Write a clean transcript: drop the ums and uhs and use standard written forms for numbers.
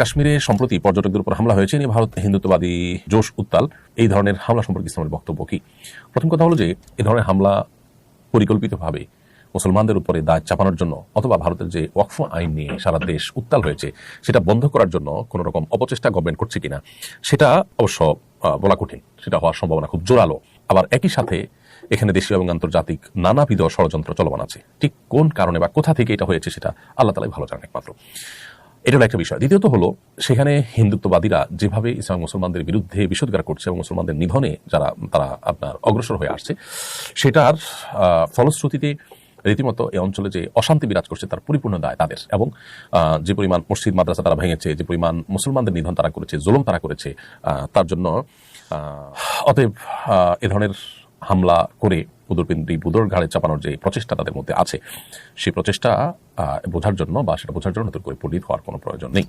কাশ্মীরে সম্প্রতি পর্যটকদের উপর হামলা হয়েছে নিয়ে ভারত হিন্দুত্ববাদী জোশ উত্তাল। এই ধরনের হামলা সম্পর্কে ইসলামের বক্তব্য কি? প্রথম কথা হলো যে এই ধরনের হামলা পরিকল্পিতভাবে মুসলমানদের উপরে দায় চাপানোর জন্য অথবা ভারতের যে ওয়াকফ আইন নিয়ে সারা দেশ উত্তাল হয়েছে সেটা বন্ধ করার জন্য কোনো রকম অপচেষ্টা গভর্নমেন্ট করছে কিনা সেটা অবশ্য বলা কঠিন। সেটা হওয়ার সম্ভাবনা খুব জোরালো। আবার একই সাথে এখানে দেশীয় এবং আন্তর্জাতিক নানাবিধ ষড়যন্ত্র চলমান আছে। ঠিক কোন কারণে বা কোথা থেকে এটা হয়েছে সেটা আল্লাহ তাআলাই ভালো জানেন একমাত্র। এটা হলো একটা বিষয়। দ্বিতীয়ত হলো সেখানে হিন্দুত্ববাদীরা যেভাবে ইসলাম মুসলমানদের বিরুদ্ধে বিষোদ্গার করছে এবং মুসলমানদের নিধনে তারা আপনার অগ্রসর হয়ে আসছে, সেটার ফলশ্রুতিতে রীতিমতো এই অঞ্চলে যে অশান্তি বিরাজ করছে তার পরিপূর্ণ দায় তাদের। এবং যে পরিমাণ মসজিদ মাদ্রাসা তারা ভেঙেছে, যে পরিমাণ মুসলমানদের নিধন তারা করেছে, জুলুম তারা করেছে, তার জন্য অতএব এ ধরনের হামলা করে উদরপিণ্ডি বুদর ঘাড়ে চাপানোর যে প্রচেষ্টা তাদের মধ্যে আছে, সেই প্রচেষ্টা বোঝার জন্য বা সেটা বোঝার জন্য নতুন করে পণ্ডিত হওয়ার কোনো প্রয়োজন নেই।